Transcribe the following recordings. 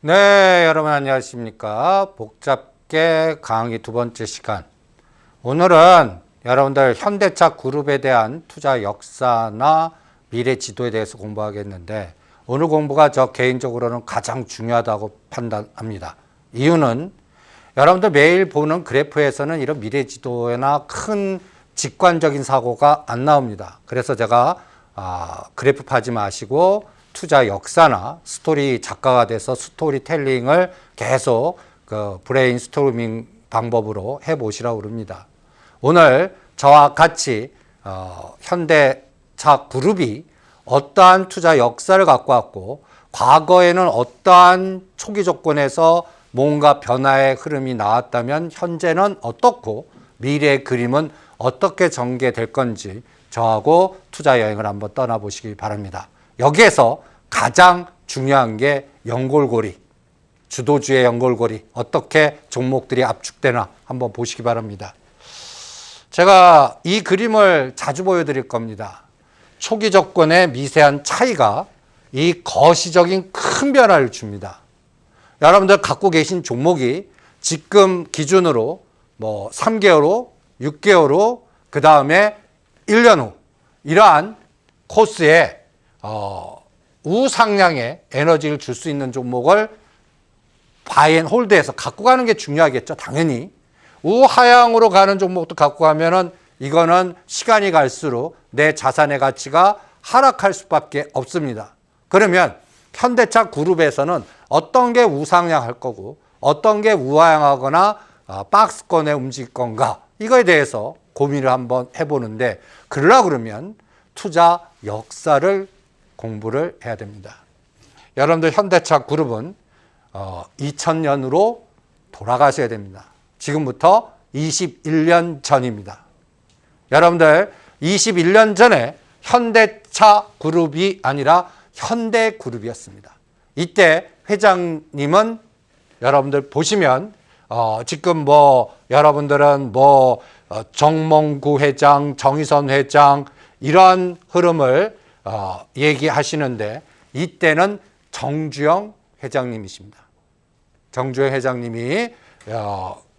네, 여러분 안녕하십니까. 복잡계 강의 두 번째 시간. 오늘은 여러분들 현대차 그룹에 대한 투자 역사나 미래 지도에 대해서 공부하겠는데, 오늘 공부가 저 개인적으로는 가장 중요하다고 판단합니다. 이유는 여러분들 매일 보는 그래프에서는 이런 미래 지도나 큰 직관적인 사고가 안 나옵니다. 그래서 제가 그래프 파지 마시고 투자 역사나 스토리 작가가 돼서 스토리텔링을 계속 그 브레인스토밍 방법으로 해보시라고 그럽니다. 오늘 저와 같이 현대차 그룹이 어떠한 투자 역사를 갖고 왔고, 과거에는 어떠한 초기 조건에서 뭔가 변화의 흐름이 나왔다면 현재는 어떻고 미래의 그림은 어떻게 전개될 건지 저하고 투자 여행을 한번 떠나보시기 바랍니다. 여기에서 가장 중요한 게 연골고리, 주도주의 연골고리, 어떻게 종목들이 압축되나 한번 보시기 바랍니다. 제가 이 그림을 자주 보여드릴 겁니다. 초기 조건의 미세한 차이가 이 거시적인 큰 변화를 줍니다. 여러분들 갖고 계신 종목이 지금 기준으로 뭐 3개월 후, 6개월 후, 그 다음에 1년 후 이러한 코스에 우상향의 에너지를 줄 수 있는 종목을 바이앤홀드해서 갖고 가는 게 중요하겠죠. 당연히 우하향으로 가는 종목도 갖고 가면은 이거는 시간이 갈수록 내 자산의 가치가 하락할 수밖에 없습니다. 그러면 현대차 그룹에서는 어떤 게 우상향할 거고 어떤 게 우하향하거나 박스권에 움직일 건가, 이거에 대해서 고민을 한번 해보는데, 그러면 투자 역사를 공부를 해야 됩니다. 여러분들 현대차 그룹은 2000년으로 돌아가셔야 됩니다. 지금부터 21년 전입니다. 여러분들 21년 전에 현대차 그룹이 아니라 현대그룹이었습니다. 이때 회장님은 여러분들 보시면 지금 뭐 여러분들은 뭐 정몽구 회장, 정의선 회장 이런 흐름을 얘기하시는데, 이때는 정주영 회장님이십니다. 정주영 회장님이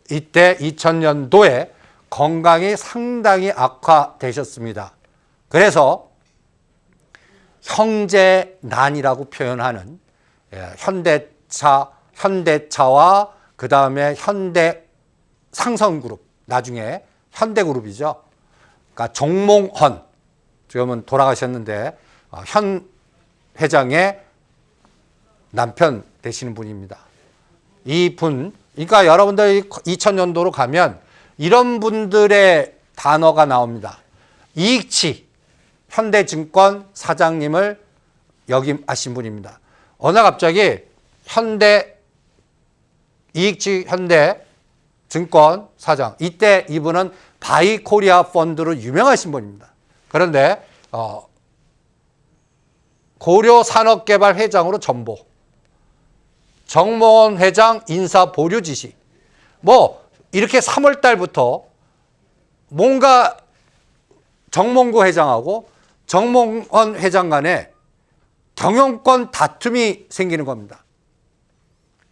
이때 2000년도에 건강이 상당히 악화되셨습니다. 그래서 형제난이라고 표현하는 현대차와 그 다음에 현대상선그룹, 나중에 현대그룹이죠. 그러니까 종몽헌, 지금은 돌아가셨는데 현 회장의 남편 되시는 분입니다. 이분, 그러니까 여러분들 2000년도로 가면 이런 분들의 단어가 나옵니다. 이익치 현대증권 사장님을 역임하신 분입니다. 어느 날 갑자기 이익치 현대증권 사장, 이때 이분은 바이코리아 펀드로 유명하신 분입니다. 그런데 고려산업개발 회장으로 전보, 정몽원 회장 인사 보류 지시, 뭐 이렇게 3월 달부터 뭔가 정몽구 회장하고 정몽원 회장 간에 경영권 다툼이 생기는 겁니다.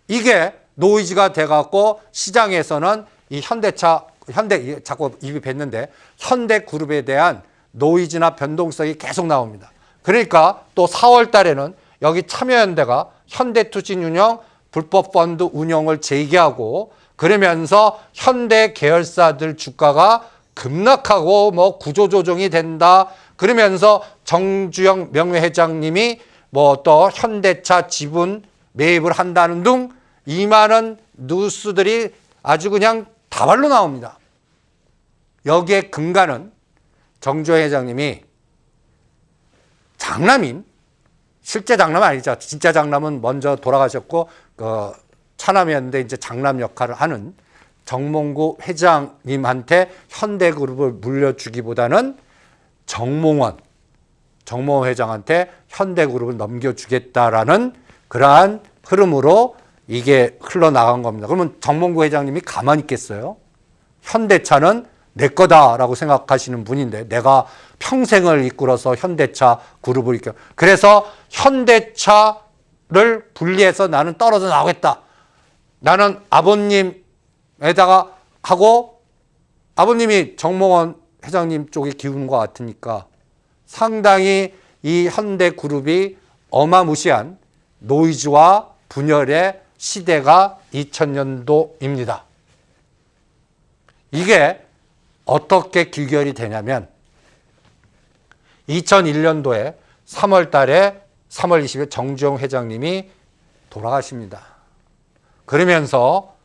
이게 노이즈가 돼갖고 시장에서는 이 자꾸 입이 뱉는데 현대그룹에 대한 노이즈나 변동성이 계속 나옵니다. 그러니까 또 4월 달에는 여기 참여연대가 현대투자운용 불법 펀드 운용을 제기하고, 그러면서 현대 계열사들 주가가 급락하고 뭐 구조조정이 된다. 그러면서 정주영 명예회장님이 뭐 또 현대차 지분 매입을 한다는 등 이 많은 뉴스들이 아주 그냥 다발로 나옵니다. 여기에 근간은 정주영 회장님이 장남인, 실제 장남은 아니죠. 진짜 장남은 먼저 돌아가셨고 차남이었는데 이제 장남 역할을 하는 정몽구 회장님한테 현대그룹을 물려주기보다는 정몽원 회장한테 현대그룹을 넘겨주겠다라는 그러한 흐름으로 이게 흘러나간 겁니다. 그러면 정몽구 회장님이 가만히 있겠어요? 현대차는 내 거다라고 생각하시는 분인데, 내가 평생을 이끌어서 현대차 그룹을 이끌어, 그래서 현대차 분리해서 나는 떨어져 나오겠다. 나는 아버님에다가 하고 아버님이 정몽원 회장님 쪽에 기우는 것 같으니까 상당히 이 현대그룹이 어마무시한 노이즈와 분열의 시대가 2000년도입니다. 이게 어떻게 귀결이 되냐면 2001년도에 3월 달에 3월 20일 정주영 회장님이 돌아가십니다. 그러면서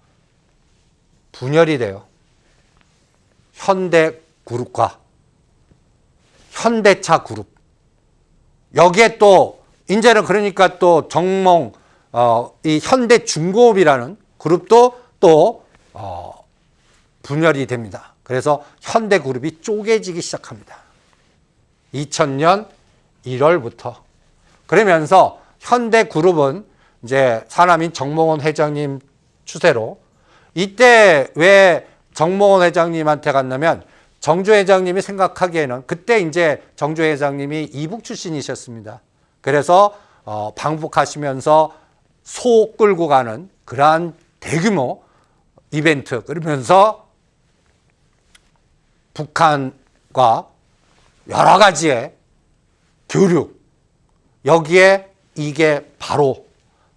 분열이 돼요. 현대그룹과 현대차 그룹. 여기에 또 이제는 그러니까 또 정몽 이 현대중공업이라는 그룹도 또 분열이 됩니다. 그래서 현대그룹이 쪼개지기 시작합니다. 2000년 1월부터. 그러면서 현대그룹은 이제 사남인 정몽원 회장님 추세로 이때 왜 정몽원 회장님한테 갔냐면 정주 회장님이 생각하기에는 그때 이제 정주 회장님이 이북 출신이셨습니다. 그래서 방북하시면서 소 끌고 가는 그러한 대규모 이벤트 그러면서 북한과 여러 가지의 교류 여기에 이게 바로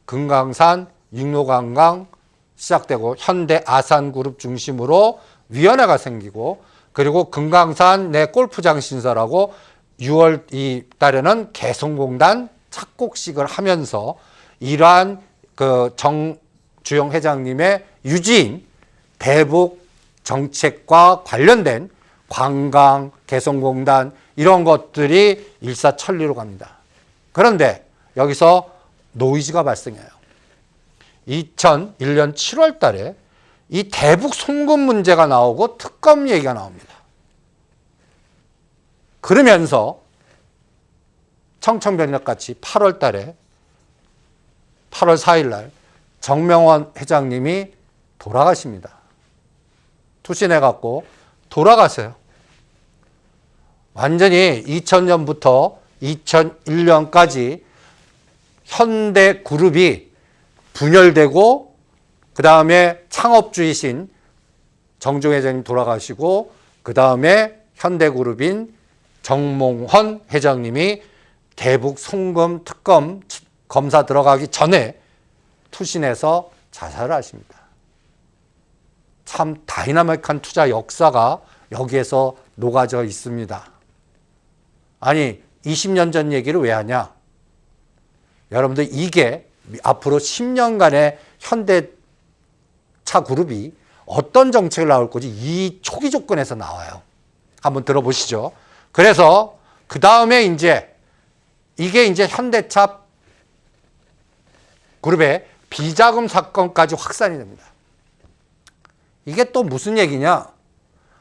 금강산 육로관광 시작되고 현대 아산그룹 중심으로 위원회가 생기고 그리고 금강산 내 골프장 신설하고 6월 이 달에는 개성공단 착곡식을 하면서 이러한 그 정주영 회장님의 유지인 대북 정책과 관련된 관광, 개성공단 이런 것들이 일사천리로 갑니다. 그런데 여기서 노이즈가 발생해요. 2001년 7월 달에 이 대북 송금 문제가 나오고 특검 얘기가 나옵니다. 그러면서 청천벽력같이 8월 달에 8월 4일 날 정명원 회장님이 돌아가십니다. 투신해갖고 돌아가세요. 완전히 2000년부터 2001년까지 현대그룹이 분열되고 그 다음에 창업주이신 정종 회장님 돌아가시고 그 다음에 현대그룹인 정몽헌 회장님이 대북 송금 특검 검사 들어가기 전에 투신해서 자살을 하십니다. 참 다이나믹한 투자 역사가 여기에서 녹아져 있습니다. 아니 20년 전 얘기를 왜 하냐? 여러분들 이게 앞으로 10년간의 현대차 그룹이 어떤 정책을 나올 거지 이 초기 조건에서 나와요. 한번 들어보시죠. 그래서 그 다음에 이게 이제 현대차 그룹의 비자금 사건까지 확산이 됩니다. 이게 또 무슨 얘기냐?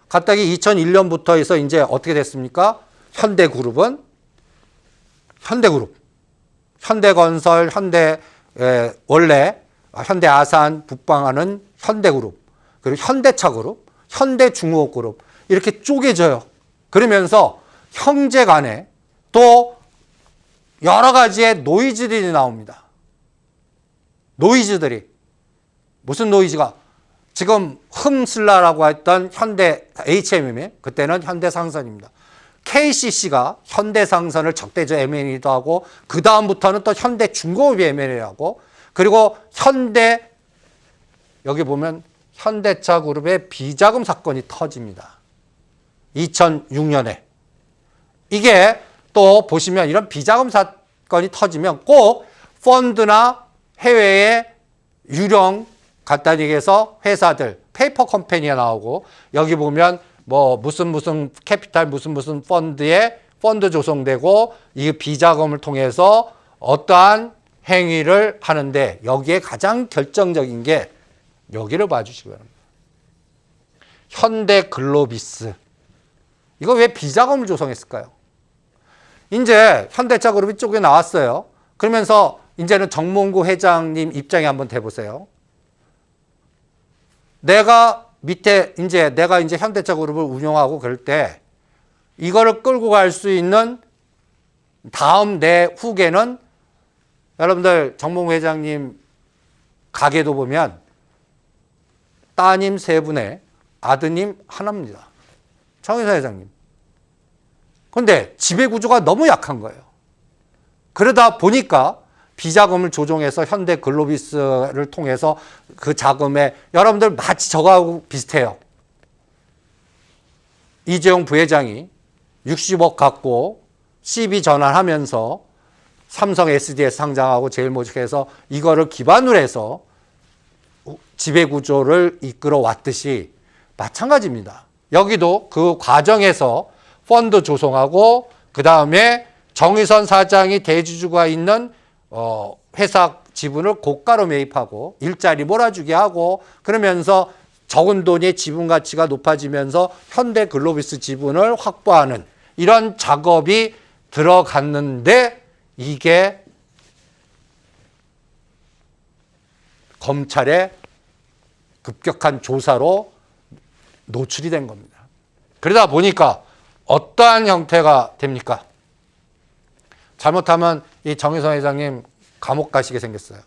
갑자기 2001년부터 해서 이제 어떻게 됐습니까? 현대그룹은 현대그룹, 현대건설, 원래 현대아산, 북방하는 현대그룹, 그리고 현대차그룹, 현대중공업그룹 이렇게 쪼개져요. 그러면서 형제 간에 또 여러 가지의 노이즈들이 나옵니다. 노이즈들이. 무슨 노이즈가? 지금 흠슬라라고 했던 현대 HMM이 그때는 현대상선입니다. KCC가 현대상선을 적대적 M&A도 하고 그 다음부터는 또 현대중공업이 M&A를 하고 그리고 여기 보면 현대차 그룹의 비자금 사건이 터집니다. 2006년에. 이게 또 보시면 이런 비자금 사건이 터지면 꼭 펀드나 해외의 유령 간단히 얘기해서 회사들 페이퍼 컴퍼니가 나오고 여기 보면 뭐 무슨 캐피탈 무슨 펀드에 펀드 조성되고 이 비자금을 통해서 어떠한 행위를 하는데 여기에 가장 결정적인 게 여기를 봐주시기 바랍니다. 현대글로비스. 이거 왜 비자금을 조성했을까요? 이제 현대차 그룹이 쪽에 나왔어요. 그러면서 이제는 정몽구 회장님 입장에 한번 대보세요. 내가 현대차 그룹을 운영하고 그럴 때 이거를 끌고 갈 수 있는 다음 내 후계는 여러분들 정몽구 회장님 가게도 보면 따님 세 분에 아드님 하나입니다. 정의선 회장님. 그런데 지배구조가 너무 약한 거예요. 그러다 보니까 비자금을 조정해서 현대 글로비스를 통해서 그 자금에 여러분들 마치 저거하고 비슷해요. 이재용 부회장이 60억 갖고 CB 전환하면서 삼성 SDS 상장하고 제일모직해서 이거를 기반으로 해서 지배구조를 이끌어 왔듯이 마찬가지입니다. 여기도 그 과정에서 펀드 조성하고 그 다음에 정의선 사장이 대주주가 있는 회사 지분을 고가로 매입하고 일자리 몰아주게 하고 그러면서 적은 돈의 지분 가치가 높아지면서 현대 글로비스 지분을 확보하는 이런 작업이 들어갔는데 이게 검찰의 급격한 조사로 노출이 된 겁니다. 그러다 보니까 어떠한 형태가 됩니까? 잘못하면 이 정의선 회장님 감옥 가시게 생겼어요.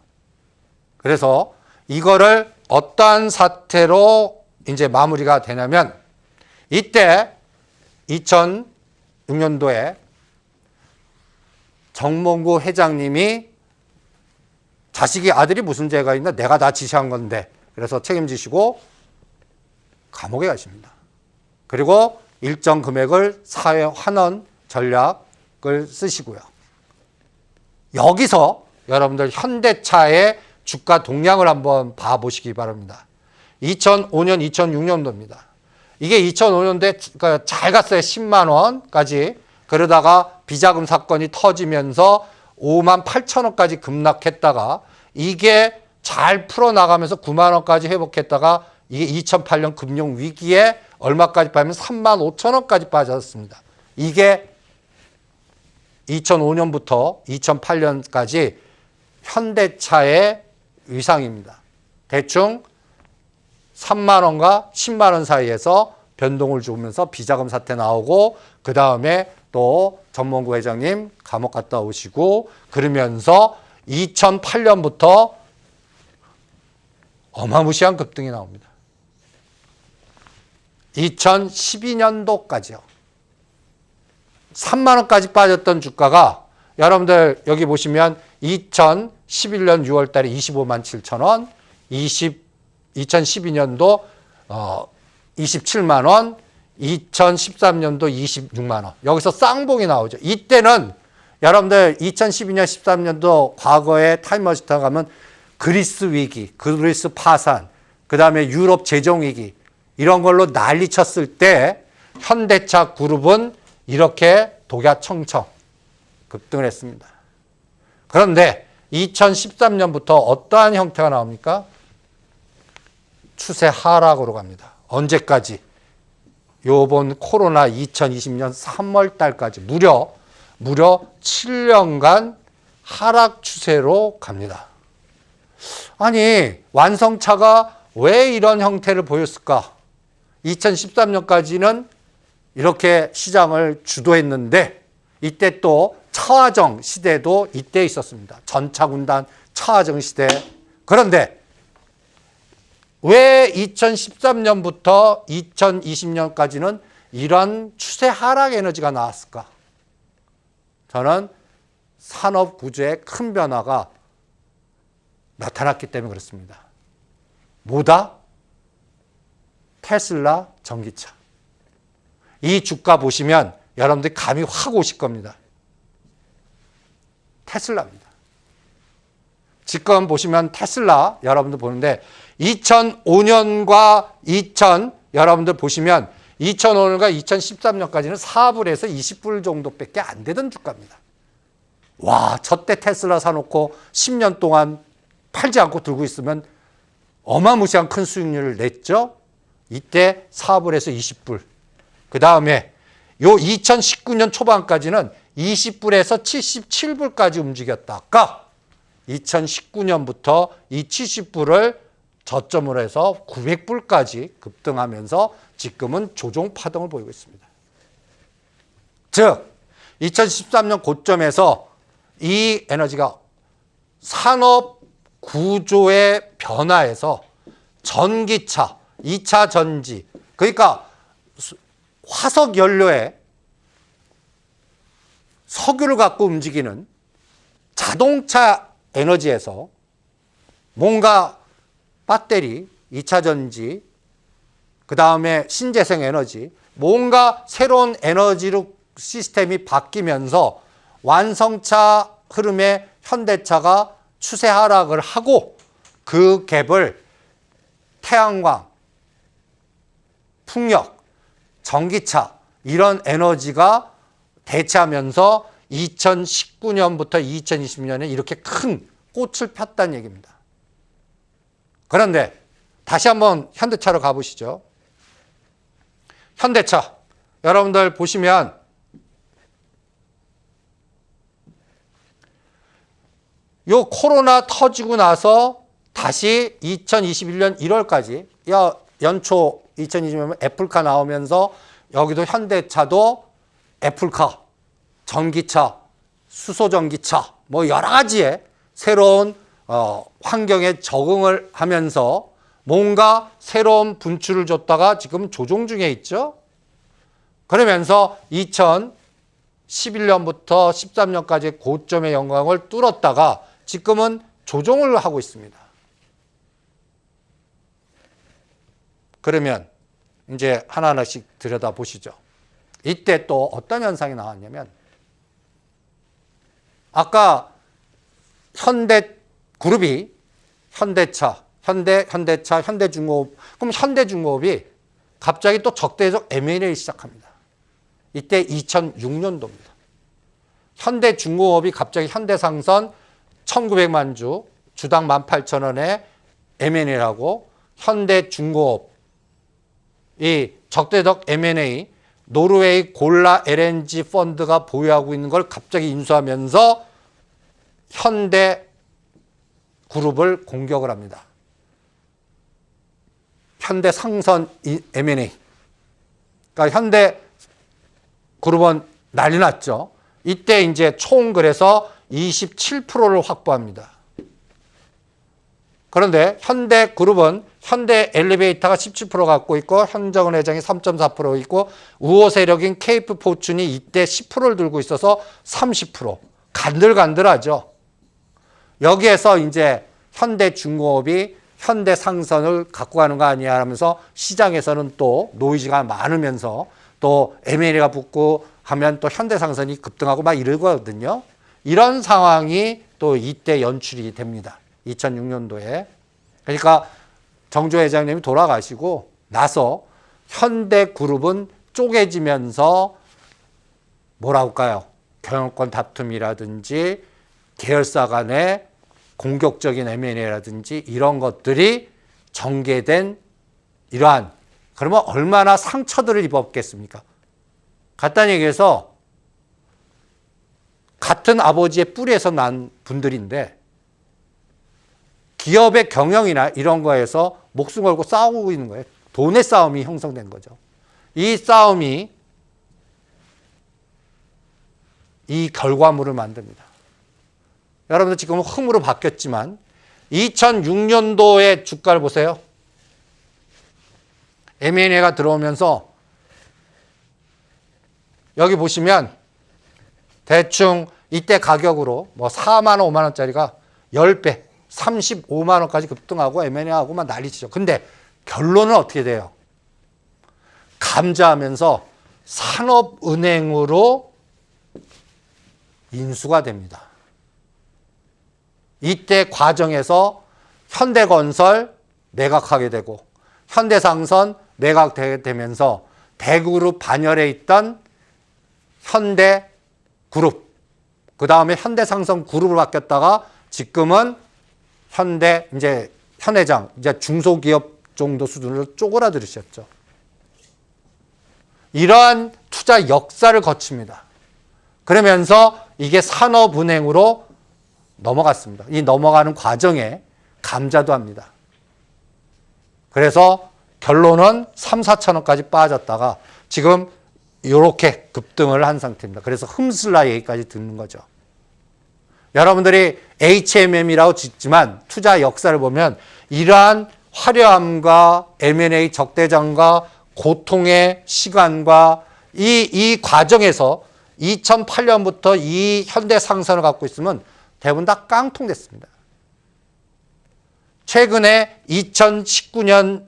그래서 이거를 어떠한 사태로 이제 마무리가 되냐면 이때 2006년도에 정몽구 회장님이 자식이 아들이 무슨 죄가 있나 내가 다 지시한 건데 그래서 책임지시고 감옥에 가십니다. 그리고 일정 금액을 사회 환원 전략을 쓰시고요. 여기서 여러분들 현대차의 주가 동향을 한번 봐보시기 바랍니다. 2005년, 2006년도입니다. 이게 2005년도에 잘 갔어요. 10만 원까지. 그러다가 비자금 사건이 터지면서 5만 8천 원까지 급락했다가 이게 잘 풀어나가면서 9만 원까지 회복했다가 이게 2008년 금융위기에 얼마까지 빠지면 3만 5천 원까지 빠졌습니다. 이게 2005년부터 2008년까지 현대차의 위상입니다. 대충 3만 원과 10만 원 사이에서 변동을 주면서 비자금 사태 나오고 그 다음에 또 정몽구 회장님 감옥 갔다 오시고 그러면서 2008년부터 어마무시한 급등이 나옵니다. 2012년도까지요. 3만 원까지 빠졌던 주가가 여러분들 여기 보시면 2011년 6월 달에 25만 7천 원, 2012년도 27만 원, 2013년도 26만 원. 여기서 쌍봉이 나오죠. 이때는 여러분들 2012년 13년도 과거에 타임머신에 가면 그리스 위기, 그리스 파산, 그 다음에 유럽 재정 위기 이런 걸로 난리 쳤을 때 현대차 그룹은 이렇게 독야청청 급등을 했습니다. 그런데 2013년부터 어떠한 형태가 나옵니까? 추세 하락으로 갑니다. 언제까지? 요번 코로나 2020년 3월 달까지 무려 7년간 하락 추세로 갑니다. 아니, 완성차가 왜 이런 형태를 보였을까? 2013년까지는 이렇게 시장을 주도했는데 이때 또 차화정 시대도 이때 있었습니다. 전차군단 차화정 시대. 그런데 왜 2013년부터 2020년까지는 이런 추세 하락 에너지가 나왔을까? 저는 산업 구조의 큰 변화가 나타났기 때문에 그렇습니다. 뭐다? 테슬라 전기차. 이 주가 보시면 여러분들이 감이 확 오실 겁니다. 테슬라입니다. 지금 보시면 테슬라 여러분들 보는데 2005년과 여러분들 보시면 2005년과 2013년까지는 4불에서 20불 정도밖에 안 되던 주가입니다. 와, 저때 테슬라 사놓고 10년 동안 팔지 않고 들고 있으면 어마무시한 큰 수익률을 냈죠. 이때 4불에서 20불. 그 다음에 요 2019년 초반까지는 20불에서 77불까지 움직였다가 2019년부터 이 70불을 저점으로 해서 900불까지 급등하면서 지금은 조정 파동을 보이고 있습니다. 즉 2013년 고점에서 이 에너지가 산업 구조의 변화에서 전기차, 2차 전지, 그러니까 화석 연료에 석유를 갖고 움직이는 자동차 에너지에서 뭔가 배터리, 2차 전지, 그 다음에 신재생 에너지, 뭔가 새로운 에너지로 시스템이 바뀌면서 완성차 흐름의 현대차가 추세 하락을 하고 그 갭을 태양광, 풍력, 전기차 이런 에너지가 대체하면서 2019년부터 2020년에 이렇게 큰 꽃을 폈다는 얘기입니다. 그런데 다시 한번 현대차로 가보시죠. 현대차 여러분들 보시면 요 코로나 터지고 나서 다시 2021년 1월까지 연초 2020년 애플카 나오면서 여기도 현대차도 애플카, 전기차, 수소전기차 뭐 여러 가지의 새로운 환경에 적응을 하면서 뭔가 새로운 분출을 줬다가 지금 조정 중에 있죠. 그러면서 2011년부터 13년까지 고점의 영광을 뚫었다가 지금은 조정을 하고 있습니다. 그러면 이제 하나하나씩 들여다보시죠. 이때 또 어떤 현상이 나왔냐면 아까 현대그룹이 현대차, 현대중공업, 그럼 현대중공업이 갑자기 또 적대적 M&A 시작합니다. 이때 2006년도입니다. 현대중공업이 갑자기 현대상선 1900만 주, 주당 18,000원에 M&A를 하고 현대중공업 이 적대적 M&A 노르웨이 골라 LNG 펀드가 보유하고 있는 걸 갑자기 인수하면서 현대그룹을 공격을 합니다. 현대상선 M&A. 그러니까 현대그룹은 난리 났죠. 이때 이제 총 그래서 27%를 확보합니다. 그런데 현대그룹은 현대엘리베이터가 17% 갖고 있고 현정은 회장이 3.4% 있고 우호 세력인 케이프포춘이 이때 10%를 들고 있어서 30%. 간들간들하죠. 여기에서 이제 현대중공업이 현대상선을 갖고 가는 거 아니야 하면서 시장에서는 또 노이즈가 많으면서 또 M&A가 붙고 하면 또 현대상선이 급등하고 막 이러거든요. 이런 상황이 또 이때 연출이 됩니다. 2006년도에. 그러니까 정조 회장님이 돌아가시고 나서 현대그룹은 쪼개지면서 뭐라고 할까요? 경영권 다툼이라든지 계열사 간의 공격적인 M&A라든지 이런 것들이 전개된 이러한, 그러면 얼마나 상처들을 입었겠습니까? 간단히 얘기해서 같은 아버지의 뿌리에서 난 분들인데 기업의 경영이나 이런 거에서 목숨 걸고 싸우고 있는 거예요. 돈의 싸움이 형성된 거죠. 이 싸움이 이 결과물을 만듭니다. 여러분들 지금 흠으로 바뀌었지만 2006년도의 주가를 보세요. M&A가 들어오면서 여기 보시면 대충 이때 가격으로 뭐 4만 원, 5만 원짜리가 10배, 35만 원까지 급등하고 M&A하고 막 난리치죠. 근데 결론은 어떻게 돼요? 감자하면서 산업은행으로 인수가 됩니다. 이때 과정에서 현대건설 매각하게 되고 현대상선 매각되면서 대그룹 반열에 있던 현대그룹, 그 다음에 현대상선 그룹으로 바뀌었다가 지금은 현회장, 이제 중소기업 정도 수준으로 쪼그라들으셨죠. 이러한 투자 역사를 거칩니다. 그러면서 이게 산업은행으로 넘어갔습니다. 이 넘어가는 과정에 감자도 합니다. 그래서 결론은 3, 4천 원까지 빠졌다가 지금 이렇게 급등을 한 상태입니다. 그래서 흠슬라 얘기까지 듣는 거죠. 여러분들이 HMM이라고 짓지만 투자 역사를 보면 이러한 화려함과 M&A 적대장과 고통의 시간과 이 과정에서 2008년부터 이 현대 상선을 갖고 있으면 대부분 다 깡통됐습니다. 최근에 2019년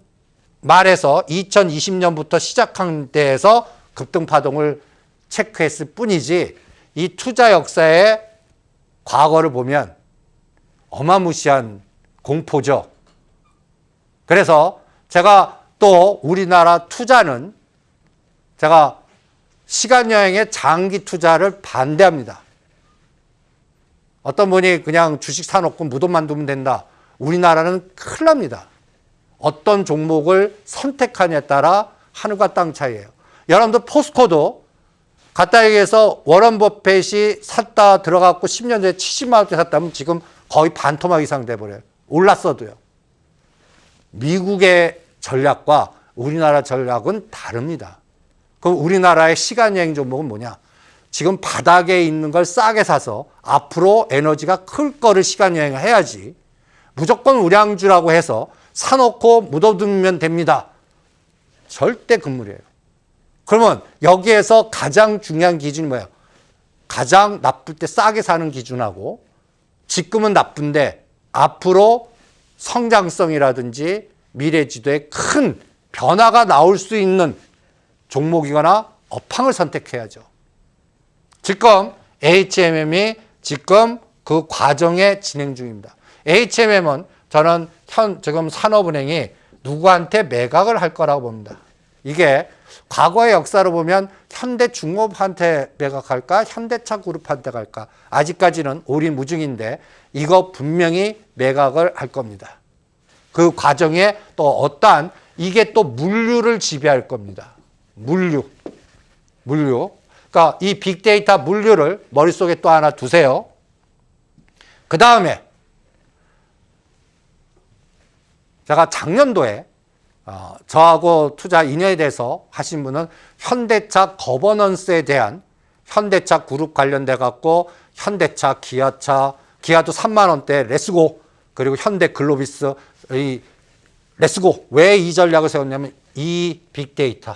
말에서 2020년부터 시작한 데에서 급등파동을 체크했을 뿐이지 이 투자 역사의 과거를 보면 어마무시한 공포죠. 그래서 제가 또 우리나라 투자는 제가 시간여행의 장기 투자를 반대합니다. 어떤 분이 그냥 주식 사놓고 무덤만 두면 된다. 우리나라는 큰일 납니다. 어떤 종목을 선택하냐에 따라 하늘과 땅 차이예요. 여러분들 포스코도 갖다 얘기해서 워런 버핏이 샀다 들어갔고 10년 전에 70만 원대 샀다면 지금 거의 반토막 이상 돼버려요. 올랐어도요. 미국의 전략과 우리나라 전략은 다릅니다. 그럼 우리나라의 시간여행 종목은 뭐냐? 지금 바닥에 있는 걸 싸게 사서 앞으로 에너지가 클 거를 시간여행을 해야지 무조건 우량주라고 해서 사놓고 묻어두면 됩니다. 절대 금물이에요. 그러면 여기에서 가장 중요한 기준이 뭐예요? 가장 나쁠 때 싸게 사는 기준하고 지금은 나쁜데 앞으로 성장성이라든지 미래 지도에 큰 변화가 나올 수 있는 종목이거나 업황을 선택해야죠. 지금 HMM이 지금 그 과정에 진행 중입니다. HMM은 저는 지금 산업은행이 누구한테 매각을 할 거라고 봅니다. 이게 과거의 역사를 보면 현대중업한테 매각할까? 현대차그룹한테 갈까? 아직까지는 오리무중인데 이거 분명히 매각을 할 겁니다. 그 과정에 또 어떠한 이게 또 물류를 지배할 겁니다. 물류. 그러니까 이 빅데이터 물류를 머릿속에 또 하나 두세요. 그 다음에 제가 작년도에 저하고 투자 인연에 대해서 하신 분은 현대차 거버넌스에 대한 현대차 그룹 관련돼 갖고 현대차, 기아차, 기아도 3만 원대 레스고 그리고 현대 글로비스 이 레스고 왜 이 전략을 세웠냐면 이 빅데이터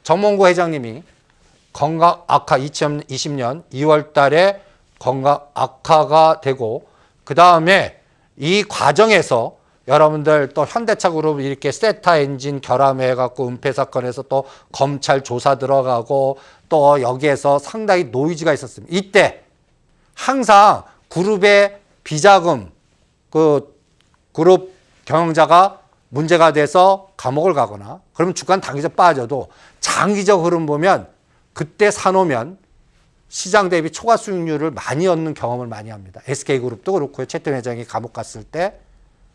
정몽구 회장님이 건강 악화 2020년 2월 달에 건강 악화가 되고 그 다음에 이 과정에서 여러분들 또 현대차 그룹 이렇게 세타 엔진 결함해 갖고 은폐 사건에서 또 검찰 조사 들어가고 또 여기에서 상당히 노이즈가 있었습니다. 이때 항상 그룹의 비자금 그 그룹 경영자가 문제가 돼서 감옥을 가거나 그러면 주가는 단기적 빠져도 장기적 흐름 보면 그때 사놓으면 시장 대비 초과 수익률을 많이 얻는 경험을 많이 합니다. SK그룹도 그렇고요. 최태원 회장이 감옥 갔을 때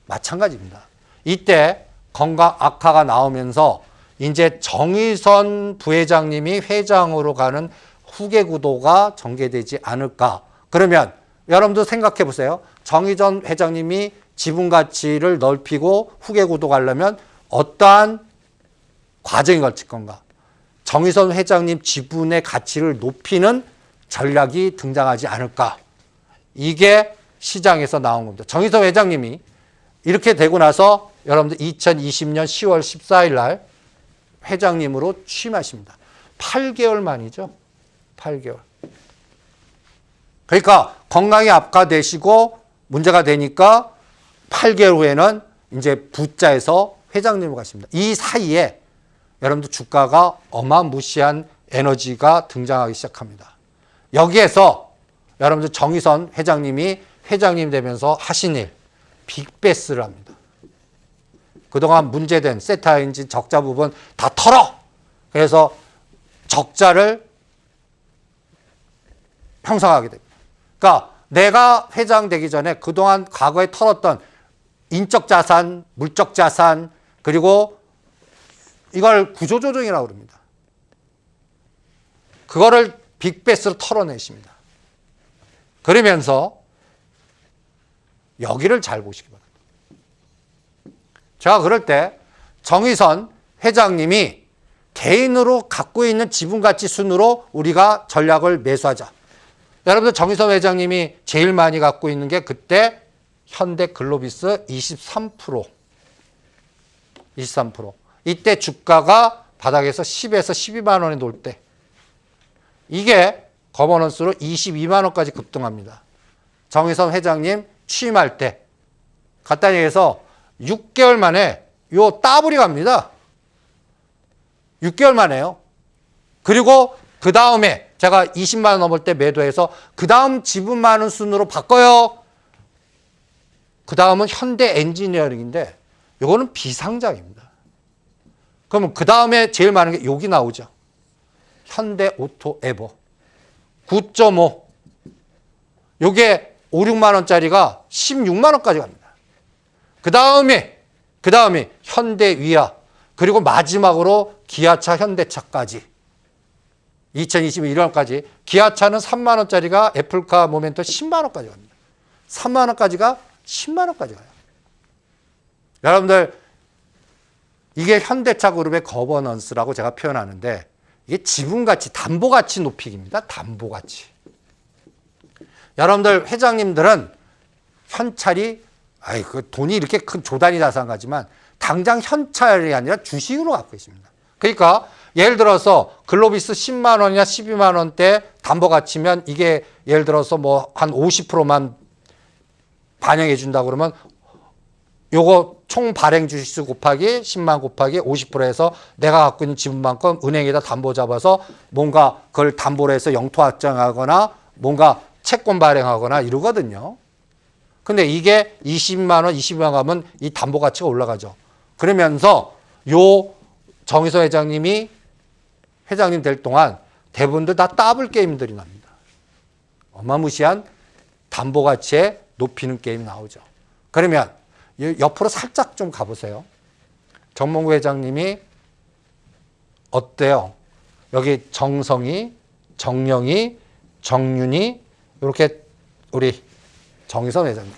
마찬가지입니다. 이때 건강 악화가 나오면서 이제 정의선 부회장님이 회장으로 가는 후계 구도가 전개되지 않을까. 그러면 여러분도 생각해 보세요. 정의선 회장님이 지분 가치를 넓히고 후계 구도 가려면 어떠한 과정이 걸칠 건가? 정의선 회장님 지분의 가치를 높이는 전략이 등장하지 않을까? 이게 시장에서 나온 겁니다. 정의선 회장님이 이렇게 되고 나서 여러분들 2020년 10월 14일 날 회장님으로 취임하십니다. 8개월 만이죠. 8개월. 그러니까 건강이 악화되시고 문제가 되니까 8개월 후에는 이제 부자에서 회장님으로 가십니다. 이 사이에 여러분들 주가가 어마무시한 에너지가 등장하기 시작합니다. 여기에서 여러분들 정의선 회장님이 회장님 되면서 하신 일, 빅베스를 합니다. 그동안 문제된 세타 엔진 적자 부분 다 털어! 그래서 적자를 형성하게 됩니다. 그러니까 내가 회장 되기 전에 그동안 과거에 털었던 인적 자산, 물적 자산, 그리고 이걸 구조조정이라고 그럽니다. 그거를 빅베스로 털어내십니다. 그러면서 여기를 잘 보시기 바랍니다. 제가 그럴 때 정의선 회장님이 개인으로 갖고 있는 지분가치 순으로 우리가 전략을 매수하자. 여러분들 정의선 회장님이 제일 많이 갖고 있는 게 그때 현대글로비스 23%. 23%. 이때 주가가 바닥에서 10에서 12만 원에 놓을 때 이게 거버넌스로 22만 원까지 급등합니다. 정의선 회장님 취임할 때 간단히 해서 6개월 만에 요 따블이 갑니다. 6개월 만에요. 그리고 그 다음에 제가 20만 원 넘을 때 매도해서 그 다음 지분 많은 순으로 바꿔요. 그 다음은 현대 엔지니어링인데 요거는 비상장입니다. 그러면 그 다음에 제일 많은 게 여기 나오죠. 현대 오토 에버 9.5. 요게 5, 6만 원짜리가 16만 원까지 갑니다. 그 다음에 현대 위아, 그리고 마지막으로 기아차 현대차까지 2021 1월까지 기아차는 3만 원짜리가 애플카 모멘터 10만 원까지 갑니다. 3만 원까지가 10만 원까지 가요. 여러분들 이게 현대차 그룹의 거버넌스라고 제가 표현하는데 이게 지분가치, 담보가치 높이기입니다. 담보가치. 여러분들 회장님들은 현찰이 그 돈이 이렇게 큰 조단위 자산가지만 당장 현찰이 아니라 주식으로 갖고 있습니다. 그러니까 예를 들어서 글로비스 10만 원이나 12만 원대 담보가치면 이게 예를 들어서 뭐 한 50%만 반영해 준다 그러면 요거 총 발행 주식수 곱하기 10만 곱하기 50%해서 내가 갖고 있는 지분만큼 은행에다 담보 잡아서 뭔가 그걸 담보로 해서 영토 확장하거나 뭔가 채권 발행하거나 이러거든요. 근데 이게 20만 원, 22만 원 가면 이 담보 가치가 올라가죠. 그러면서 요 정의서 회장님이 회장님 될 동안 대부분들 다 더블 게임들이 납니다. 어마무시한 담보 가치에 높이는 게임이 나오죠. 그러면 옆으로 살짝 좀 가보세요. 정몽구 회장님이 어때요? 여기 정성이, 정영이, 정윤이 이렇게 우리 정의선 회장님.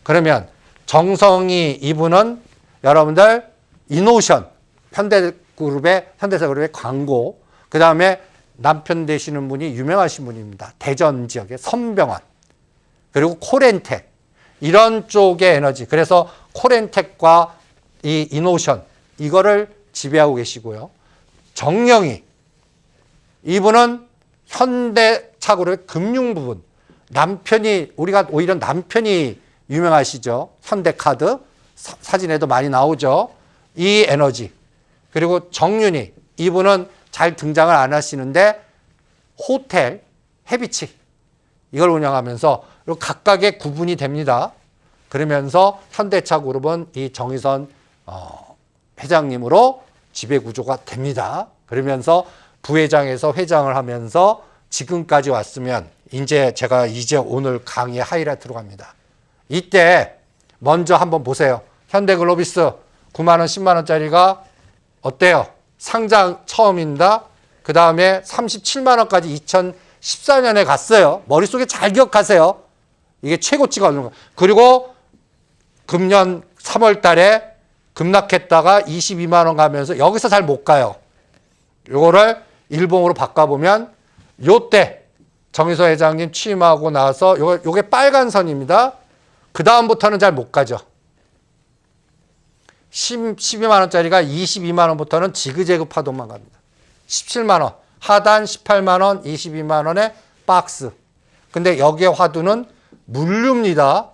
그러면 정성이 이분은 여러분들 이노션 현대사그룹의 광고, 그 다음에 남편 되시는 분이 유명하신 분입니다. 대전 지역의 선병환, 그리고 코렌텍 이런 쪽의 에너지. 그래서 코렌텍과 이 이노션 이거를 지배하고 계시고요. 정영이 이분은 현대차그룹의 금융 부분. 남편이 우리가 오히려 남편이 유명하시죠. 현대카드 사진에도 많이 나오죠. 이 에너지. 그리고 정윤이 이분은 잘 등장을 안 하시는데 호텔 해비치 이걸 운영하면서 각각의 구분이 됩니다. 그러면서 현대차그룹은 이 정의선 회장님으로 지배구조가 됩니다. 그러면서 부회장에서 회장을 하면서 지금까지 왔으면 이제 제가 오늘 강의 하이라이트로 갑니다. 이때 먼저 한번 보세요. 현대글로비스 9만 원, 10만 원짜리가 어때요? 상장 처음입니다. 그 다음에 37만 원까지 2014년에 갔어요. 머릿속에 잘 기억하세요. 이게 최고치가 어느 거. 그리고 금년 3월 달에 급락했다가 22만 원 가면서 여기서 잘 못 가요. 요거를 일봉으로 바꿔보면 요때 정의서 회장님 취임하고 나서 요게 빨간 선입니다. 그 다음부터는 잘 못 가죠. 12만 원짜리가 22만 원부터는 지그재그 파동만 갑니다. 17만 원, 하단 18만 원, 22만 원의 박스. 근데 여기에 화두는 물류입니다.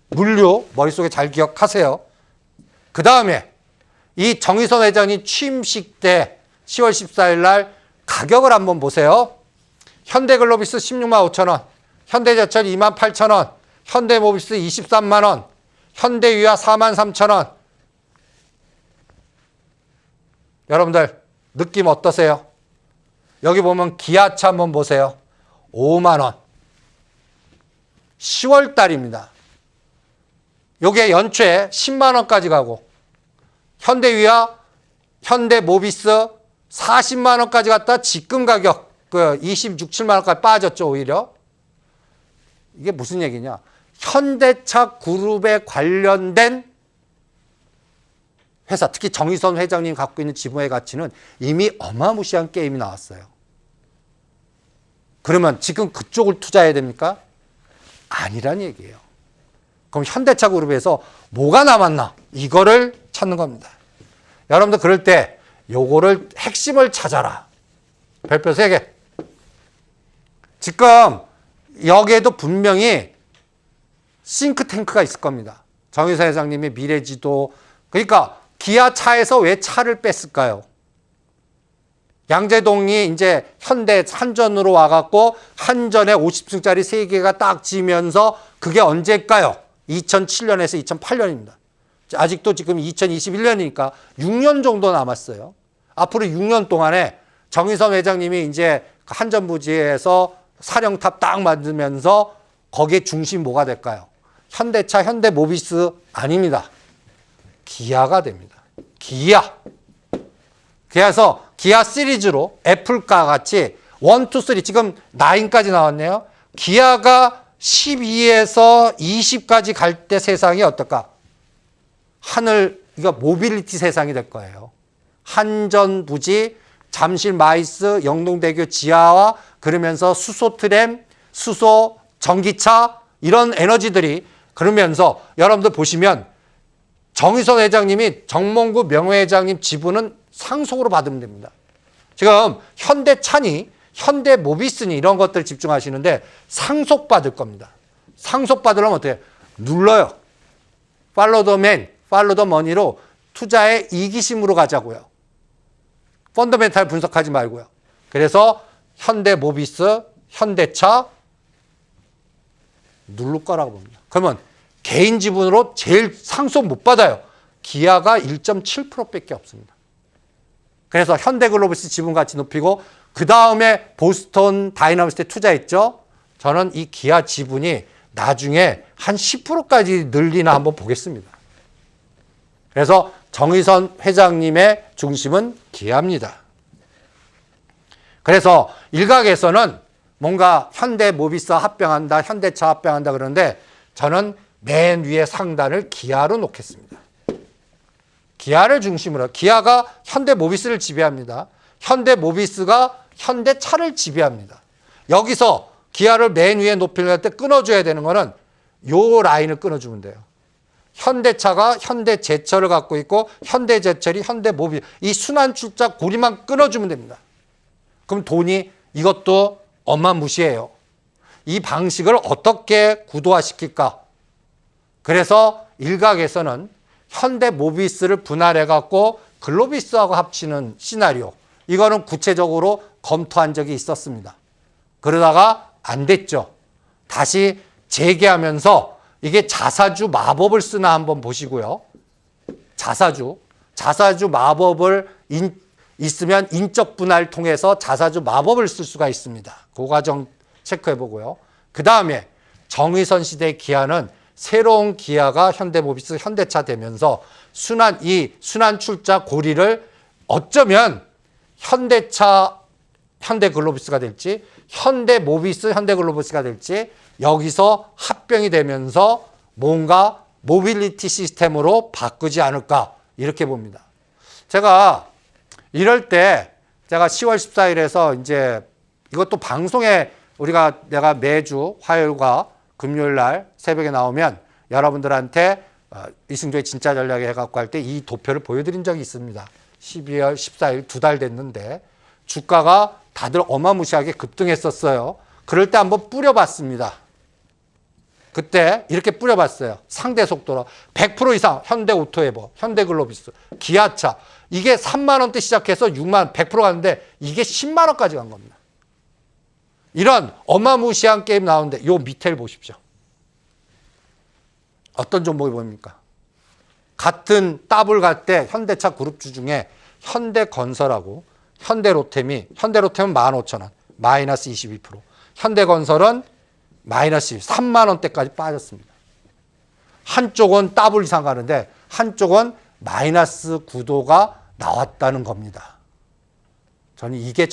물류, 머릿속에 잘 기억하세요. 그 다음에 이 정의선 회장이 취임식 때 10월 14일 날 가격을 한번 보세요. 현대글로비스 16만 5천 원, 현대제철 2만 8천 원, 현대모비스 23만 원, 현대유아 4만 3천 원. 여러분들 느낌 어떠세요? 여기 보면 기아차 한번 보세요. 5만 원. 10월 달입니다. 요게 연초에 10만 원까지 가고 현대위아, 현대모비스 40만 원까지 갔다 지금 가격 26, 7만 원까지 빠졌죠. 오히려. 이게 무슨 얘기냐. 현대차 그룹에 관련된 회사, 특히 정의선 회장님 갖고 있는 지분의 가치는 이미 어마무시한 게임이 나왔어요. 그러면 지금 그쪽을 투자해야 됩니까? 아니란 얘기예요. 그럼 현대차 그룹에서 뭐가 남았나? 이거를 찾는 겁니다. 여러분들 그럴 때 요거를 핵심을 찾아라. 별표 3개. 지금 여기에도 분명히 싱크탱크가 있을 겁니다. 정의선 회장님이 미래지도. 그러니까 기아 차에서 왜 차를 뺐을까요? 양재동이 이제 현대 한전으로 와갖고 한전에 50층짜리 3개가 딱 지면서 그게 언제일까요? 2007년에서 2008년입니다. 아직도 지금 2021년이니까 6년 정도 남았어요. 앞으로 6년 동안에 정의선 회장님이 이제 한전 부지에서 사령탑 딱 만들면서 거기에 중심 뭐가 될까요? 현대차, 현대모비스 아닙니다. 기아가 됩니다. 기아. 그래서 기아 시리즈로 애플과 같이 1, 2, 3 지금 9까지 나왔네요. 기아가 12에서 20까지 갈 때 세상이 어떨까? 하늘, 이거 모빌리티 세상이 될 거예요. 한전 부지, 잠실 마이스, 영동대교 지하와 그러면서 수소 트램, 수소 전기차 이런 에너지들이 그러면서 여러분들 보시면 정의선 회장님이 정몽구 명예회장님 지분은 상속으로 받으면 됩니다. 지금 현대차니 현대모비스니 이런 것들 집중하시는데 상속받을 겁니다. 상속받으려면 어떻게 해요? 눌러요. 팔로우 더 맨, 팔로우 더 머니로 투자의 이기심으로 가자고요. 펀더멘탈 분석하지 말고요. 그래서 현대모비스, 현대차 누를 거라고 봅니다. 그러면 개인 지분으로 제일 상속 못 받아요. 기아가 1.7%밖에 없습니다. 그래서 현대글로비스 지분 가치 높이고 그 다음에 보스턴 다이나믹스에 투자했죠. 저는 이 기아 지분이 나중에 한 10%까지 늘리나 한번 보겠습니다. 그래서 정의선 회장님의 중심은 기아입니다. 그래서 일각에서는 뭔가 현대모비스와 합병한다, 현대차 합병한다 그러는데 저는 맨 위에 상단을 기아로 놓겠습니다. 기아를 중심으로 기아가 현대모비스를 지배합니다. 현대모비스가 현대차를 지배합니다. 여기서 기아를 맨 위에 높이려고 때 끊어줘야 되는 거는 요 라인을 끊어주면 돼요. 현대차가 현대제철을 갖고 있고 현대제철이 현대모비스 이 순환출자 고리만 끊어주면 됩니다. 그럼 돈이 이것도 어마무시해요. 이 방식을 어떻게 구도화시킬까? 그래서 일각에서는 현대모비스를 분할해갖고 글로비스하고 합치는 시나리오. 이거는 구체적으로 검토한 적이 있었습니다. 그러다가 안 됐죠. 다시 재개하면서 이게 자사주 마법을 쓰나 한번 보시고요. 자사주 마법을 있으면 인적 분할 통해서 자사주 마법을 쓸 수가 있습니다. 그 과정 체크해 보고요. 그 다음에 정의선 시대의 기아는 새로운 기아가 현대모비스, 현대차 되면서 순환 출자 고리를 어쩌면 현대차, 현대글로비스가 될지 현대모비스, 현대글로비스가 될지 여기서 합병이 되면서 뭔가 모빌리티 시스템으로 바꾸지 않을까 이렇게 봅니다. 제가 이럴 때 제가 10월 14일에서 이제 이것도 방송에 내가 매주 화요일과 금요일 날 새벽에 나오면 여러분들한테 이승조의 진짜 전략에 해갖고 할 때 이 도표를 보여드린 적이 있습니다. 12월 14일 2달 됐는데 주가가 다들 어마무시하게 급등했었어요. 그럴 때 한번 뿌려봤습니다. 그때 이렇게 뿌려봤어요. 상대 속도로 100% 이상 현대오토에버, 현대글로비스, 기아차 이게 3만 원대 시작해서 6만 원, 100% 갔는데 이게 10만 원까지 간 겁니다. 이런 어마무시한 게임 나오는데 요 밑에를 보십시오. 어떤 종목이 보입니까? 같은 더블 갈 때 현대차 그룹주 중에 현대건설하고 현대로템은 15,000원, 마이너스 22%. 현대건설은 마이너스 3만 원대까지 빠졌습니다. 한쪽은 더블 이상 가는데 한쪽은 마이너스 구도가 나왔다는 겁니다. 저는 이게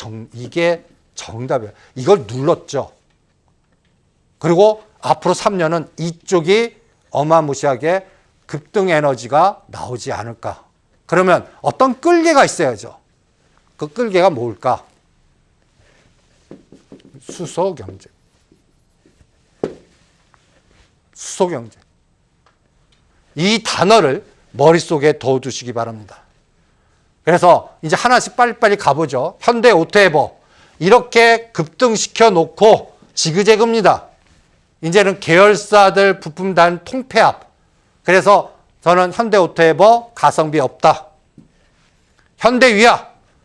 정답이에요. 이걸 눌렀죠. 그리고 앞으로 3년은 이쪽이 어마무시하게 급등 에너지가 나오지 않을까. 그러면 어떤 끌개가 있어야죠. 그 끌개가 뭘까? 수소경제. 수소경제. 이 단어를 머릿속에 넣어두시기 바랍니다. 그래서 이제 하나씩 빨리빨리 가보죠. 현대오토에버 이렇게 급등시켜 놓고 지그재그입니다. 이제는 계열사들 부품단 통폐합. 그래서 저는 현대오토에버 가성비 없다.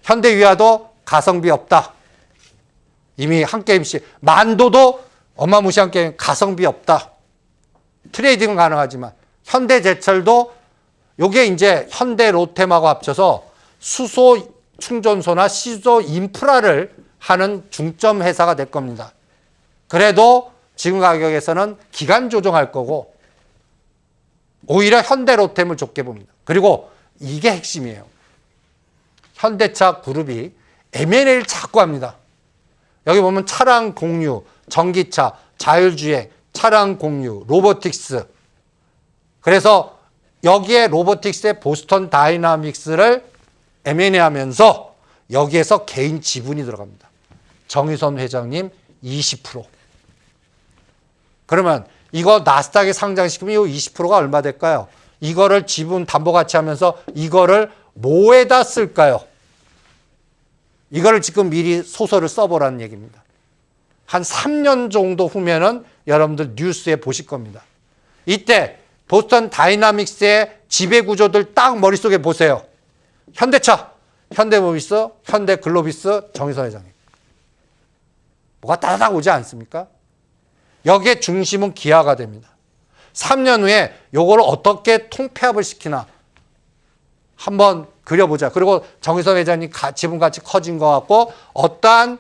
현대위아도 가성비 없다. 이미 한 게임씩. 만도도 어마무시한 게임 가성비 없다. 트레이딩은 가능하지만 현대제철도 요게 이제 현대로템하고 합쳐서 수소 충전소나 시소 인프라를 하는 중점 회사가 될 겁니다. 그래도 지금 가격에서는 기간 조정할 거고 오히려 현대로템을 좋게 봅니다. 그리고 이게 핵심이에요. 현대차 그룹이 M&A를 자꾸 합니다. 여기 보면 차량 공유, 전기차, 자율주행, 차량 공유, 로보틱스. 그래서 여기에 로보틱스의 보스턴 다이나믹스를 M&A 하면서 여기에서 개인 지분이 들어갑니다. 정의선 회장님 20%. 그러면 이거 나스닥에 상장시키면 이 20%가 얼마 될까요? 이거를 지분 담보가치 하면서 이거를 뭐에다 쓸까요? 이거를 지금 미리 소설을 써보라는 얘기입니다. 한 3년 정도 후면은 여러분들 뉴스에 보실 겁니다. 이때 보스턴 다이나믹스의 지배구조들 딱 머릿속에 보세요. 현대차, 현대모비스, 현대글로비스, 정의선 회장님. 뭐가 따다닥 오지 않습니까? 여기에 중심은 기아가 됩니다. 3년 후에 요거를 어떻게 통폐합을 시키나 한번 그려보자. 그리고 정의선 회장님 지분같이 커진 것 같고 어떠한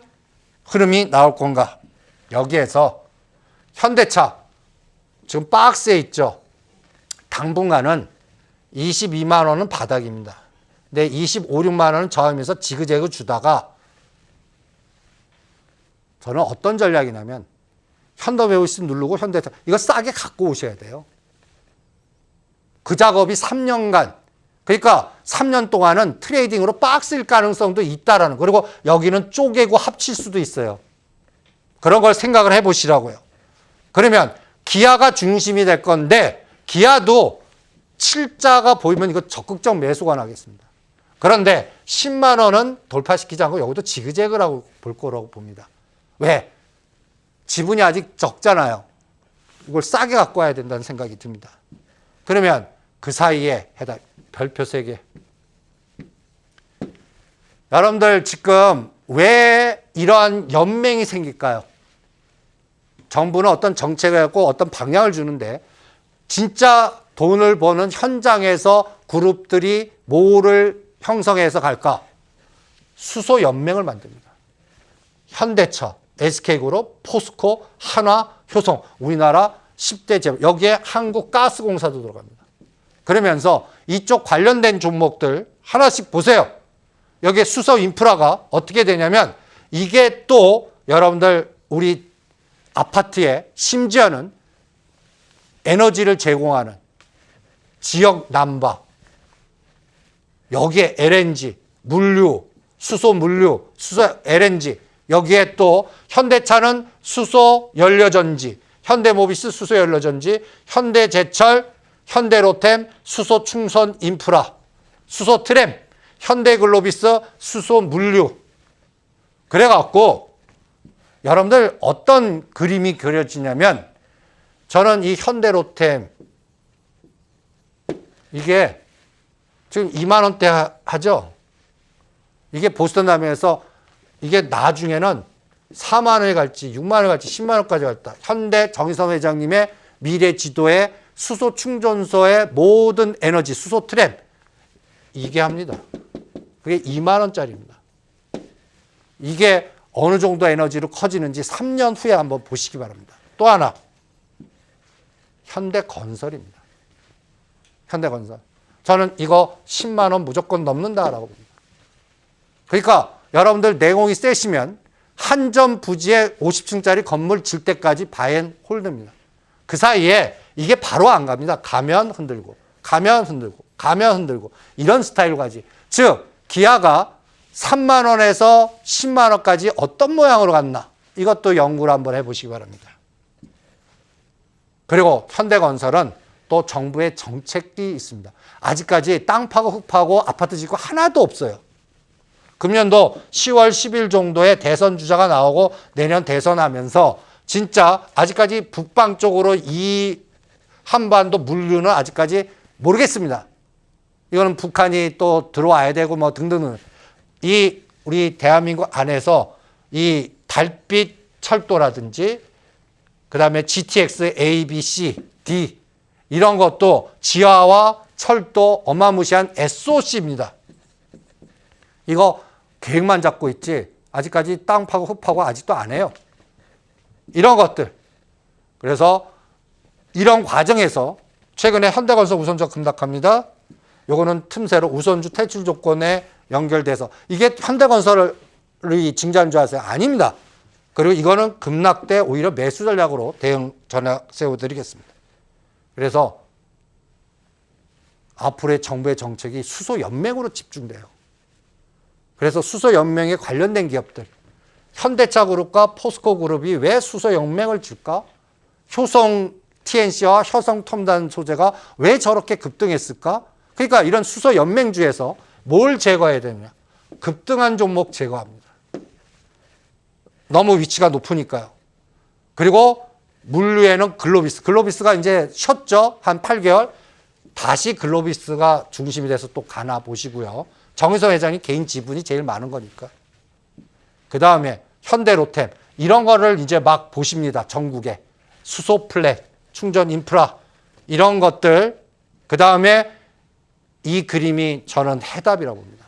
흐름이 나올 건가. 여기에서 현대차 지금 박스에 있죠. 당분간은 22만 원은 바닥입니다. 근데 25, 6만 원은 저하면서 지그재그 주다가 저는 어떤 전략이냐면 현대모비스 누르고 현대차 이거 싸게 갖고 오셔야 돼요. 그 작업이 3년간 그러니까 3년 동안은 트레이딩으로 박스일 가능성도 있다라는 그리고 여기는 쪼개고 합칠 수도 있어요. 그런 걸 생각을 해보시라고요. 그러면 기아가 중심이 될 건데 기아도 7자가 보이면 이거 적극적 매수가 나겠습니다. 그런데 10만 원은 돌파시키지 않고 여기도 지그재그라고 볼 거라고 봅니다. 왜? 지분이 아직 적잖아요. 이걸 싸게 갖고 와야 된다는 생각이 듭니다. 그러면 그 사이에 별표 3개. 여러분들 지금 왜 이러한 연맹이 생길까요? 정부는 어떤 정책을 갖고 어떤 방향을 주는데 진짜 돈을 버는 현장에서 그룹들이 뭐를 형성해서 갈까? 수소 연맹을 만듭니다. 현대차, SK그룹, 포스코, 한화, 효성, 우리나라 10대 제품, 여기에 한국가스공사도 들어갑니다. 그러면서 이쪽 관련된 종목들 하나씩 보세요. 여기에 수소 인프라가 어떻게 되냐면 이게 또 여러분들 우리 아파트에 심지어는 에너지를 제공하는 지역 난바, 여기에 LNG, 물류, 수소 물류, 수소 LNG, 여기에 또 현대차는 수소 연료전지, 현대모비스 수소 연료전지, 현대제철, 현대로템 수소 충선 인프라, 수소 트램, 현대글로비스 수소 물류. 그래갖고 여러분들 어떤 그림이 그려지냐면 저는 이 현대로템 이게 지금 2만 원대 하죠. 이게 보스턴 다음에서 이게 나중에는 4만 원에 갈지 6만 원에 갈지 10만 원까지 갈다. 현대 정의선 회장님의 미래 지도에 수소 충전소의 모든 에너지 수소 트램 이게 합니다. 그게 2만 원짜리입니다. 이게 어느 정도 에너지로 커지는지 3년 후에 한번 보시기 바랍니다. 또 하나 현대건설입니다. 현대건설. 저는 이거 10만 원 무조건 넘는다라고 봅니다. 그러니까 여러분들 내공이 세시면 한전 부지에 50층짜리 건물 질 때까지 바앤홀드입니다. 그 사이에 이게 바로 안 갑니다. 가면 흔들고 가면 흔들고 가면 흔들고 이런 스타일로 가지. 즉 기아가 3만 원에서 10만 원까지 어떤 모양으로 갔나. 이것도 연구를 한번 해보시기 바랍니다. 그리고 현대건설은 또 정부의 정책이 있습니다. 아직까지 땅 파고 흙 파고 아파트 짓고 하나도 없어요. 금년도 10월 10일 정도에 대선 주자가 나오고 내년 대선하면서 진짜 아직까지 북방 쪽으로 이 한반도 물류는 아직까지 모르겠습니다. 이거는 북한이 또 들어와야 되고 뭐 등등. 이 우리 대한민국 안에서 이 달빛 철도라든지 그다음에 GTX, A, B, C, D 이런 것도 지하와 철도 어마무시한 SOC입니다. 이거 계획만 잡고 있지 아직까지 땅 파고 흙 파고 아직도 안 해요. 이런 것들. 그래서 이런 과정에서 최근에 현대건설 우선적 급락합니다. 요거는 틈새로 우선주 퇴출 조건에 연결돼서 이게 현대건설이 징자인 줄 아세요? 아닙니다. 그리고 이거는 급락 때 오히려 매수 전략으로 대응 전략 세워드리겠습니다. 그래서 앞으로의 정부의 정책이 수소연맹으로 집중돼요. 그래서 수소연맹에 관련된 기업들, 현대차그룹과 포스코그룹이 왜 수소연맹을 줄까? 효성 TNC와 효성 첨단 소재가 왜 저렇게 급등했을까? 그러니까 이런 수소연맹주에서 뭘 제거해야 되느냐? 급등한 종목 제거합니다. 너무 위치가 높으니까요. 그리고 물류에는 글로비스가 이제 쉬었죠. 한 8개월. 다시 글로비스가 중심이 돼서 또 가나 보시고요. 정의선 회장이 개인 지분이 제일 많은 거니까. 그 다음에 현대로템 이런 거를 이제 막 보십니다. 전국에. 수소 플랫, 충전 인프라 이런 것들. 그 다음에 이 그림이 저는 해답이라고 봅니다.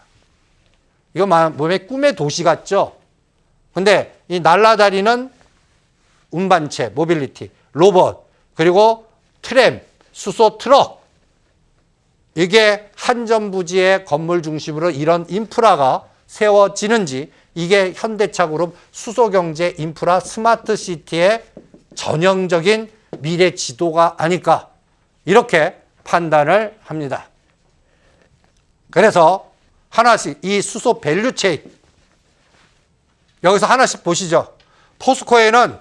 이거 몸에 꿈의 도시 같죠? 근데 이 날아다니는 운반체, 모빌리티, 로봇, 그리고 트램, 수소 트럭. 이게 한전부지의 건물 중심으로 이런 인프라가 세워지는지 이게 현대차그룹 수소경제 인프라 스마트시티의 전형적인 미래 지도가 아닐까 이렇게 판단을 합니다. 그래서 하나씩 이 수소 밸류체인 여기서 하나씩 보시죠. 포스코에는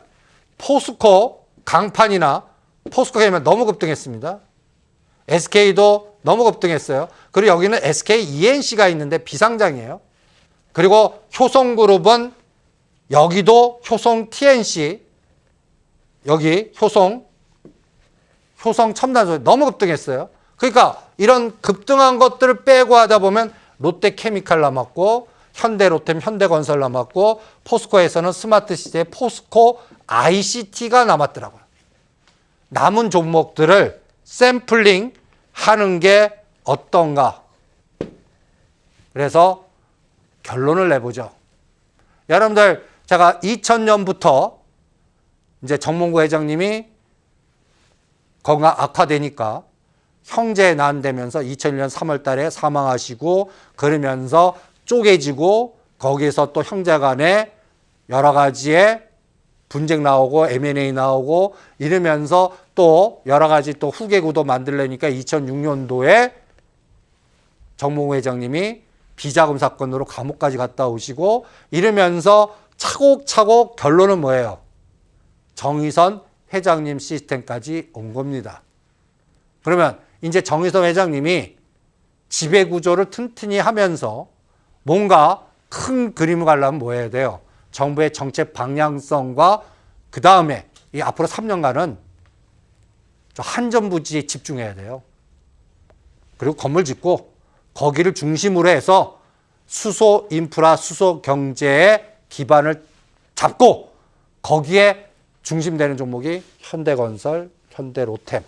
포스코 강판이나 포스코에는 너무 급등했습니다. SK도 너무 급등했어요. 그리고 여기는 SK ENC가 있는데 비상장이에요. 그리고 효성그룹은 여기도 효성 TNC 여기 효성 첨단소재 너무 급등했어요. 그러니까 이런 급등한 것들을 빼고 하다 보면 롯데케미칼 남았고 현대로템, 현대건설 남았고 포스코에서는 스마트시티의 포스코 ICT가 남았더라고요. 남은 종목들을 샘플링 하는 게 어떤가. 그래서 결론을 내보죠. 여러분들 제가 2000년부터 이제 정몽구 회장님이 건강 악화되니까 형제 난되면서 2001년 3월 달에 사망하시고 그러면서 쪼개지고 거기에서 또 형제 간에 여러 가지의 분쟁 나오고 M&A 나오고 이러면서 또 여러 가지 또 후계구도 만들려니까 2006년도에 정몽구 회장님이 비자금 사건으로 감옥까지 갔다 오시고 이러면서 차곡차곡 결론은 뭐예요? 정의선 회장님 시스템까지 온 겁니다. 그러면 이제 정의선 회장님이 지배구조를 튼튼히 하면서 뭔가 큰 그림을 가려면 뭐 해야 돼요? 정부의 정책 방향성과 그 다음에 이 앞으로 3년간은 한전부지에 집중해야 돼요. 그리고 건물 짓고 거기를 중심으로 해서 수소 인프라, 수소 경제의 기반을 잡고 거기에 중심되는 종목이 현대건설, 현대로템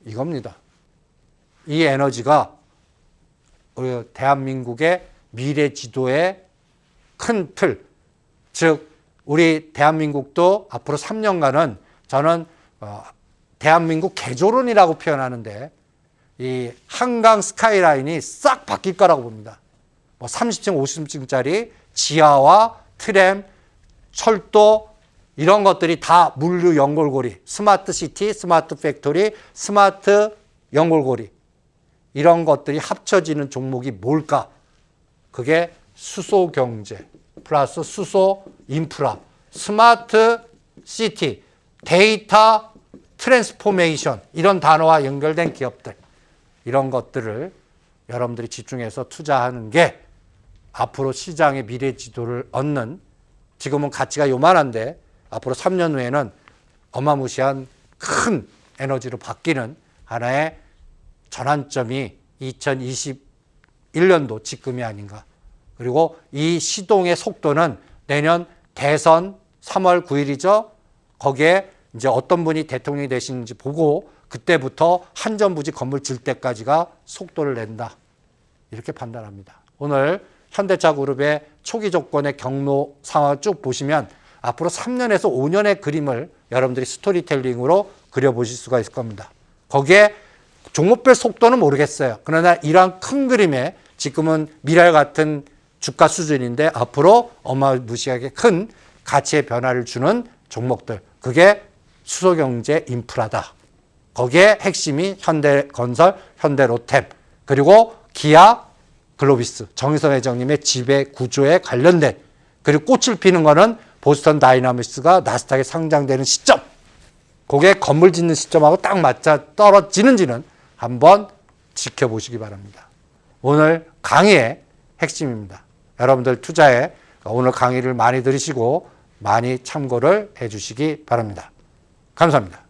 이겁니다. 이 에너지가 우리 대한민국의 미래 지도의 큰 틀, 즉 우리 대한민국도 앞으로 3년간은 저는 대한민국 개조론이라고 표현하는데 이 한강 스카이라인이 싹 바뀔 거라고 봅니다. 뭐 30층, 50층짜리 지하와 트램, 철도 이런 것들이 다 물류 연골고리, 스마트 시티, 스마트 팩토리, 스마트 연골고리 이런 것들이 합쳐지는 종목이 뭘까? 그게 수소경제. 플러스 수소 인프라, 스마트 시티, 데이터 트랜스포메이션 이런 단어와 연결된 기업들 이런 것들을 여러분들이 집중해서 투자하는 게 앞으로 시장의 미래 지도를 얻는 지금은 가치가 요만한데 앞으로 3년 후에는 어마무시한 큰 에너지로 바뀌는 하나의 전환점이 2021년도 지금이 아닌가. 그리고 이 시동의 속도는 내년 대선 3월 9일이죠. 거기에 이제 어떤 분이 대통령이 되시는지 보고 그때부터 한전부지 건물 질 때까지가 속도를 낸다. 이렇게 판단합니다. 오늘 현대차그룹의 초기 조건의 경로 상황을 쭉 보시면 앞으로 3년에서 5년의 그림을 여러분들이 스토리텔링으로 그려보실 수가 있을 겁니다. 거기에 종목별 속도는 모르겠어요. 그러나 이러한 큰 그림에 지금은 미랄 같은 주가 수준인데 앞으로 어마무시하게 큰 가치의 변화를 주는 종목들. 그게 수소경제 인프라다. 거기에 핵심이 현대건설, 현대로템, 그리고 기아, 글로비스, 정의선 회장님의 지배 구조에 관련된 그리고 꽃을 피는 거는 보스턴 다이나믹스가 나스닥에 상장되는 시점. 그게 건물 짓는 시점하고 딱 맞아 떨어지는지는 한번 지켜보시기 바랍니다. 오늘 강의의 핵심입니다. 여러분들 투자에 오늘 강의를 많이 들으시고 많이 참고를 해 주시기 바랍니다. 감사합니다.